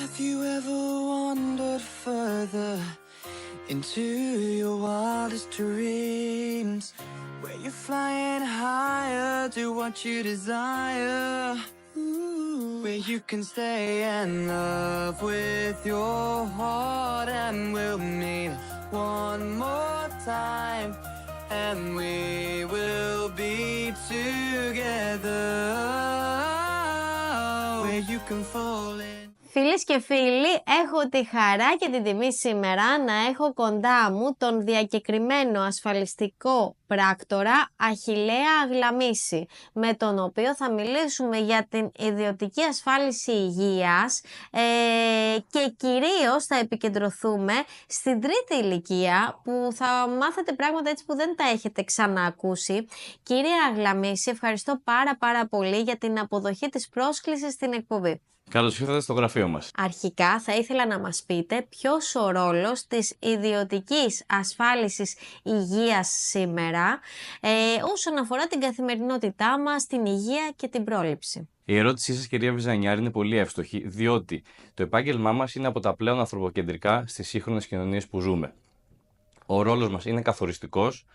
Have you ever wandered further into your wildest dreams, where you're flying higher, do what you desire, where you can stay in love with your heart, and we'll meet one more time, and we will be together, where you can fall in. Φίλες και φίλοι, έχω τη χαρά και την τιμή σήμερα να έχω κοντά μου τον διακεκριμένο ασφαλιστικό πράκτορα Αχιλλέα Αγλαμίση, με τον οποίο θα μιλήσουμε για την ιδιωτική ασφάλιση υγείας και κυρίως θα επικεντρωθούμε στην τρίτη ηλικία, που θα μάθετε πράγματα έτσι που δεν τα έχετε ξαναακούσει. Κύριε Αγλαμίση, ευχαριστώ πάρα πολύ για την αποδοχή της πρόσκλησης στην εκπομπή. Καλώς ήρθατε στο γραφείο μας. Αρχικά θα ήθελα να μας πείτε ποιος ο ρόλος της ιδιωτικής ασφάλισης υγείας σήμερα όσον αφορά την καθημερινότητά μας, την υγεία και την πρόληψη. Η ερώτησή σας, κυρία Βυζανιάρη, είναι πολύ εύστοχη, διότι το επάγγελμά μας είναι από τα πλέον ανθρωποκεντρικά στις σύγχρονες κοινωνίες που ζούμε. Ο ρόλος μας είναι καθοριστικός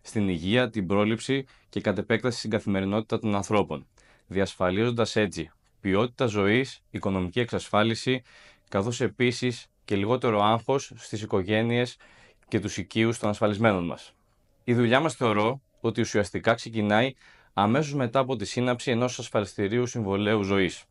στην υγεία, την πρόληψη και κατ' επέκταση στην καθημερινότητα των ανθρώπων, διασφαλίζοντας έτσι ποιότητα ζωής, οικονομική εξασφάλιση, καθώς επίσης και λιγότερο άγχος στις οικογένειες και τους οικείους των ασφαλισμένων μας. Η δουλειά μας θεωρώ ότι ουσιαστικά ξεκινάει αμέσως μετά από τη σύναψη ενός ασφαλιστηρίου συμβολέου ζωής.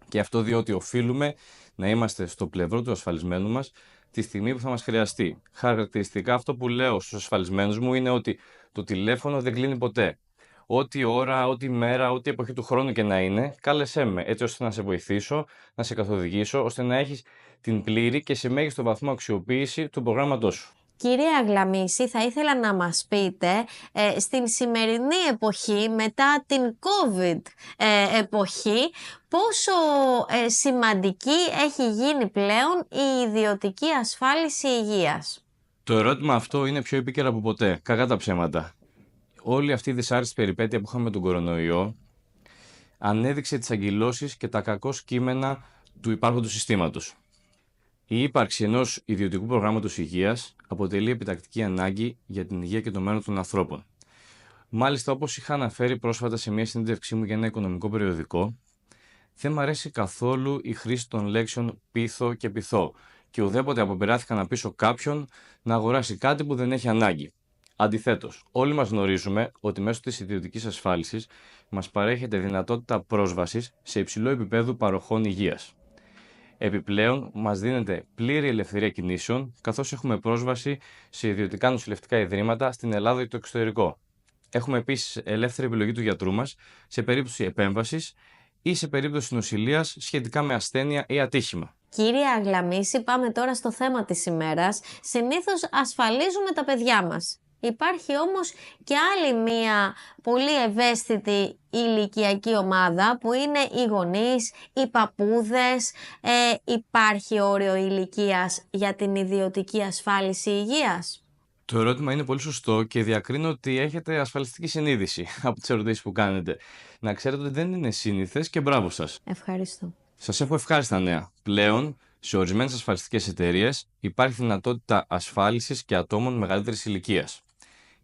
Και αυτό διότι οφείλουμε να είμαστε στο πλευρό του ασφαλισμένου μας τη στιγμή που θα μας χρειαστεί. Χαρακτηριστικά αυτό που λέω στους ασφαλισμένους μου είναι ότι το τηλέφωνο δεν κλείνει ποτέ. Ό,τι ώρα, ό,τι μέρα, ό,τι εποχή του χρόνου και να είναι, κάλεσέ με, έτσι ώστε να σε βοηθήσω, να σε καθοδηγήσω, ώστε να έχεις την πλήρη και σε μέγιστο βαθμό αξιοποίηση του προγράμματός σου. Κύριε Αγλαμίση, θα ήθελα να μας πείτε στην σημερινή εποχή, μετά την COVID εποχή, πόσο σημαντική έχει γίνει πλέον η ιδιωτική ασφάλιση υγείας. Το ερώτημα αυτό είναι πιο επίκαιρα από ποτέ, κακά τα ψέματα. Όλη αυτή η δυσάρεστη περιπέτεια που είχαμε με τον κορονοϊό ανέδειξε τις αγκυλώσεις και τα κακώς κείμενα του υπάρχοντος συστήματος. Η ύπαρξη ενός ιδιωτικού προγράμματος υγείας αποτελεί επιτακτική ανάγκη για την υγεία και το μέλλον των ανθρώπων. Μάλιστα, όπως είχα αναφέρει πρόσφατα σε μια συνέντευξή μου για ένα οικονομικό περιοδικό, δεν μου αρέσει καθόλου η χρήση των λέξεων πείθω και πειθώ και ουδέποτε αποπειράθηκα να πείσω κάποιον να αγοράσει κάτι που δεν έχει ανάγκη. Αντιθέτως, όλοι μας γνωρίζουμε ότι μέσω της ιδιωτικής ασφάλισης μας παρέχεται δυνατότητα πρόσβασης σε υψηλό επίπεδο παροχών υγείας. Επιπλέον, μας δίνεται πλήρη ελευθερία κινήσεων, καθώς έχουμε πρόσβαση σε ιδιωτικά νοσηλευτικά ιδρύματα στην Ελλάδα ή το εξωτερικό. Έχουμε επίσης ελεύθερη επιλογή του γιατρού μας σε περίπτωση επέμβασης ή σε περίπτωση νοσηλείας σχετικά με ασθένεια ή ατύχημα. Κύριε Αγλαμίση, πάμε τώρα στο θέμα της ημέρας. Συνήθως ασφαλίζουμε τα παιδιά μας. Υπάρχει όμως και άλλη μία πολύ ευαίσθητη ηλικιακή ομάδα που είναι οι γονείς, οι παππούδες. Υπάρχει όριο ηλικίας για την ιδιωτική ασφάλιση υγείας? Το ερώτημα είναι πολύ σωστό και διακρίνω ότι έχετε ασφαλιστική συνείδηση από τις ερωτήσεις που κάνετε. Να ξέρετε ότι δεν είναι σύνηθες και μπράβο σας. Ευχαριστώ. Σας έχω ευχάριστα νέα. Πλέον, σε ορισμένες ασφαλιστικές εταιρείες υπάρχει δυνατότητα ασφάλισης και ατόμων μεγαλύτερης ηλικίας.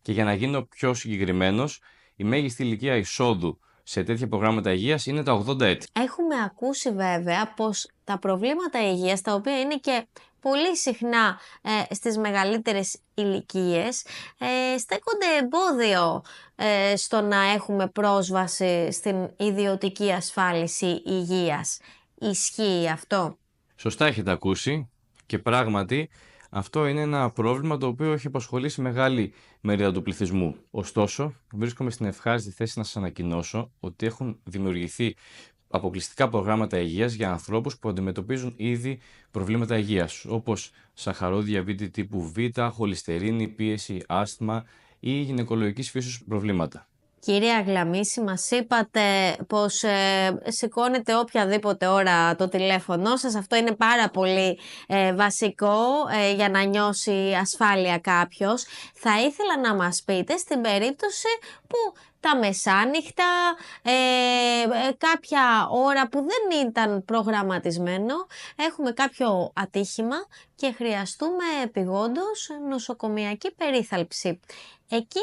Και για να γίνω πιο συγκεκριμένος, η μέγιστη ηλικία εισόδου σε τέτοια προγράμματα υγείας είναι τα 80 έτη. Έχουμε ακούσει βέβαια πως τα προβλήματα υγείας, τα οποία είναι και πολύ συχνά στις μεγαλύτερες ηλικίες, στέκονται εμπόδιο στο να έχουμε πρόσβαση στην ιδιωτική ασφάλιση υγείας. Ισχύει αυτό? Σωστά έχετε ακούσει και πράγματι αυτό είναι ένα πρόβλημα το οποίο έχει απασχολήσει μεγάλη μερίδα του πληθυσμού. Ωστόσο, βρίσκομαι στην ευχάριστη θέση να σας ανακοινώσω ότι έχουν δημιουργηθεί αποκλειστικά προγράμματα υγείας για ανθρώπους που αντιμετωπίζουν ήδη προβλήματα υγείας, όπως σαχαρό διαβήτη τύπου Β, χολυστερίνη, πίεση, άσθμα ή γυναικολογικής φύσεως προβλήματα. Κυρία Γλαμίση, μας είπατε πως σηκώνετε οποιαδήποτε ώρα το τηλέφωνο σας. Αυτό είναι πάρα πολύ βασικό για να νιώσει ασφάλεια κάποιος. Θα ήθελα να μας πείτε στην περίπτωση που τα μεσάνυχτα, κάποια ώρα που δεν ήταν προγραμματισμένο, έχουμε κάποιο ατύχημα και χρειαστούμε επειγόντως νοσοκομιακή περίθαλψη. Εκεί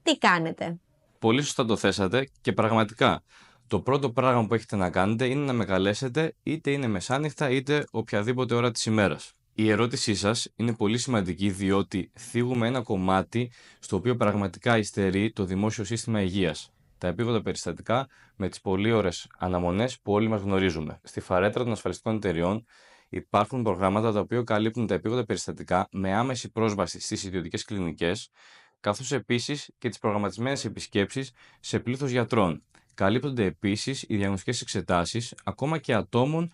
τι κάνετε? Πολύ σωστά το θέσατε και πραγματικά το πρώτο πράγμα που έχετε να κάνετε είναι να με καλέσετε, είτε είναι μεσάνυχτα είτε οποιαδήποτε ώρα της ημέρας. Η ερώτησή σας είναι πολύ σημαντική, διότι θίγουμε ένα κομμάτι στο οποίο πραγματικά υστερεί το δημόσιο σύστημα υγείας. Τα επίγοντα περιστατικά με τις πολύ ώρες αναμονές που όλοι μας γνωρίζουμε. Στη φαρέτρα των ασφαλιστικών εταιριών υπάρχουν προγράμματα τα οποία καλύπτουν τα επίγοντα περιστατικά με άμεση πρόσβαση στις ιδιωτικές κλινικές, καθώς επίσης και τις προγραμματισμένες επισκέψεις σε πλήθος γιατρών. Καλύπτονται επίσης οι διαγνωστικές εξετάσεις ακόμα και ατόμων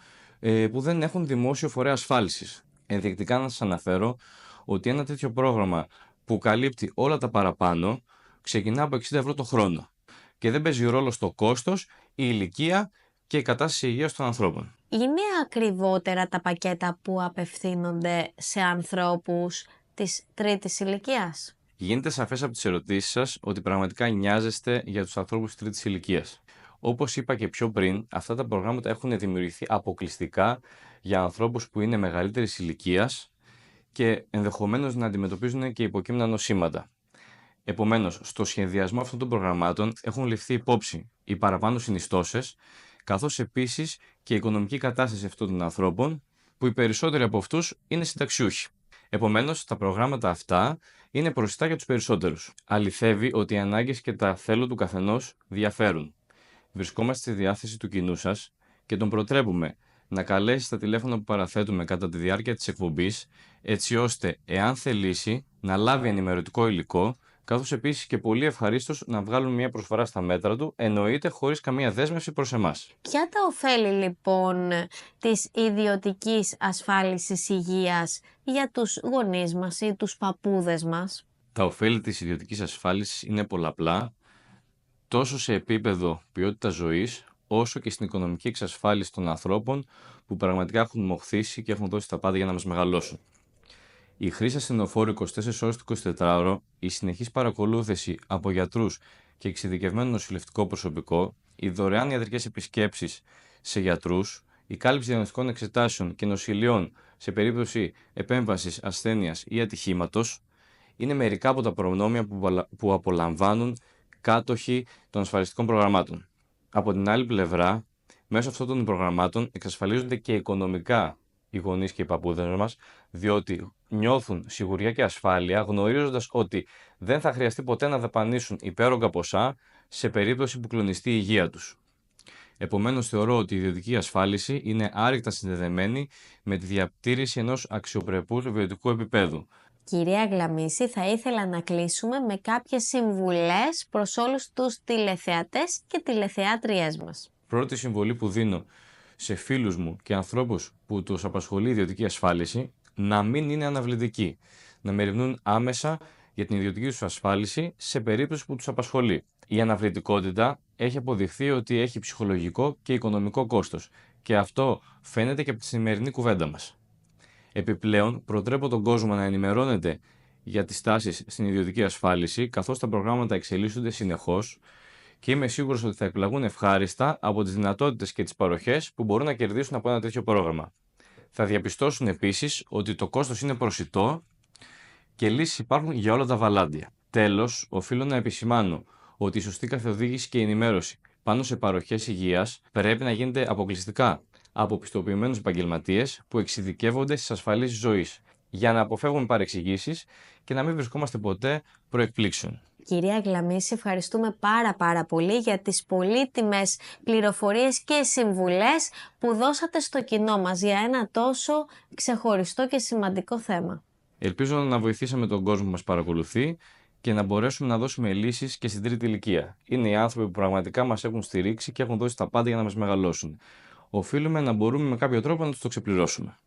που δεν έχουν δημόσιο φορέα ασφάλισης. Ενδεικτικά να σας αναφέρω ότι ένα τέτοιο πρόγραμμα που καλύπτει όλα τα παραπάνω ξεκινά από 60 ευρώ το χρόνο και δεν παίζει ρόλο στο κόστος, η ηλικία και η κατάσταση υγείας των ανθρώπων. Είναι ακριβότερα τα πακέτα που απευθύνονται σε ανθρώπους της τρίτης ηλικίας? Γίνεται σαφές από τις ερωτήσεις σας ότι πραγματικά νοιάζεστε για τους ανθρώπους της τρίτης ηλικίας. Όπως είπα και πιο πριν, αυτά τα προγράμματα έχουν δημιουργηθεί αποκλειστικά για ανθρώπους που είναι μεγαλύτερης ηλικίας και ενδεχομένως να αντιμετωπίζουν και υποκείμενα νοσήματα. Επομένως, στο σχεδιασμό αυτών των προγραμμάτων έχουν ληφθεί υπόψη οι παραπάνω συνιστώσεις, καθώς επίσης και η οικονομική κατάσταση αυτών των ανθρώπων, που οι περισσότεροι από αυτούς είναι συνταξιούχοι. Επομένως, τα προγράμματα αυτά είναι προσιτά για τους περισσότερους. Αληθεύει ότι οι ανάγκες και τα θέλω του καθενός διαφέρουν. Βρισκόμαστε στη διάθεση του κοινού σας και τον προτρέπουμε να καλέσει στα τηλέφωνα που παραθέτουμε κατά τη διάρκεια της εκπομπής, έτσι ώστε, εάν θελήσει, να λάβει ενημερωτικό υλικό, καθώς επίσης και πολύ ευχαρίστως να βγάλουν μια προσφορά στα μέτρα του, εννοείται χωρίς καμία δέσμευση προς εμάς. Ποια τα ωφέλη λοιπόν της ιδιωτικής ασφάλισης υγείας για τους γονείς μας ή τους παππούδες μας? Τα ωφέλη της ιδιωτικής ασφάλισης είναι πολλαπλά, τόσο σε επίπεδο ποιότητας ζωής, όσο και στην οικονομική εξασφάλιση των ανθρώπων που πραγματικά έχουν μοχθήσει και έχουν δώσει τα πάντα για να μας μεγαλώσουν. Η χρήση ασθενοφόρου 24 ώρες το 24ωρο, η συνεχής παρακολούθηση από γιατρούς και εξειδικευμένο νοσηλευτικό προσωπικό, οι δωρεάν ιατρικές επισκέψεις σε γιατρούς, η κάλυψη διαγνωστικών εξετάσεων και νοσηλειών σε περίπτωση επέμβασης ασθένειας ή ατυχήματος, είναι μερικά από τα προνόμια που απολαμβάνουν κάτοχοι των ασφαλιστικών προγραμμάτων. Από την άλλη πλευρά, μέσω αυτών των προγραμμάτων εξασφαλίζονται και οικονομικά οι γονείς και οι παππούδες μας, διότι νιώθουν σιγουριά και ασφάλεια γνωρίζοντας ότι δεν θα χρειαστεί ποτέ να δαπανίσουν υπέρογκα ποσά σε περίπτωση που κλονιστεί η υγεία τους. Επομένως, θεωρώ ότι η ιδιωτική ασφάλιση είναι άρρηκτα συνδεδεμένη με τη διατήρηση ενός αξιοπρεπούς βιωτικού επίπεδου. Κυρία Γλαμίση, θα ήθελα να κλείσουμε με κάποιες συμβουλές προς όλους τους τηλεθεατές και τηλεθεάτριές μας. Πρώτη συμβολή που δίνω σε φίλους μου και ανθρώπους που τους απασχολεί η ιδιωτική ασφάλιση, να μην είναι αναβλητικοί. Να μεριμνούν άμεσα για την ιδιωτική τους ασφάλιση σε περίπτωση που τους απασχολεί. Η αναβλητικότητα έχει αποδειχθεί ότι έχει ψυχολογικό και οικονομικό κόστος και αυτό φαίνεται και από τη σημερινή κουβέντα μας. Επιπλέον, προτρέπω τον κόσμο να ενημερώνεται για τις τάσεις στην ιδιωτική ασφάλιση, καθώς τα προγράμματα εξελίσσονται συνεχώς και είμαι σίγουρος ότι θα εκπλαγούν ευχάριστα από τις δυνατότητες και τις παροχές που μπορούν να κερδίσουν από ένα τέτοιο πρόγραμμα. Θα διαπιστώσουν επίσης ότι το κόστος είναι προσιτό και λύσεις υπάρχουν για όλα τα βαλάντια. Τέλος, οφείλω να επισημάνω ότι η σωστή καθοδήγηση και η ενημέρωση πάνω σε παροχές υγείας πρέπει να γίνεται αποκλειστικά από πιστοποιημένους επαγγελματίες που εξειδικεύονται στις ασφαλίσεις ζωής, για να αποφεύγουμε παρεξηγήσεις και να μην βρισκόμαστε ποτέ προεκπλήξεων. Κυρία Γλαμίση, ευχαριστούμε πάρα πολύ για τις πολύτιμες πληροφορίες και συμβουλές που δώσατε στο κοινό μας για ένα τόσο ξεχωριστό και σημαντικό θέμα. Ελπίζω να βοηθήσαμε τον κόσμο που μας παρακολουθεί και να μπορέσουμε να δώσουμε λύσεις και στην τρίτη ηλικία. Είναι οι άνθρωποι που πραγματικά μας έχουν στηρίξει και έχουν δώσει τα πάντα για να μας μεγαλώσουν. Οφείλουμε να μπορούμε με κάποιο τρόπο να τους το ξεπληρώσουμε.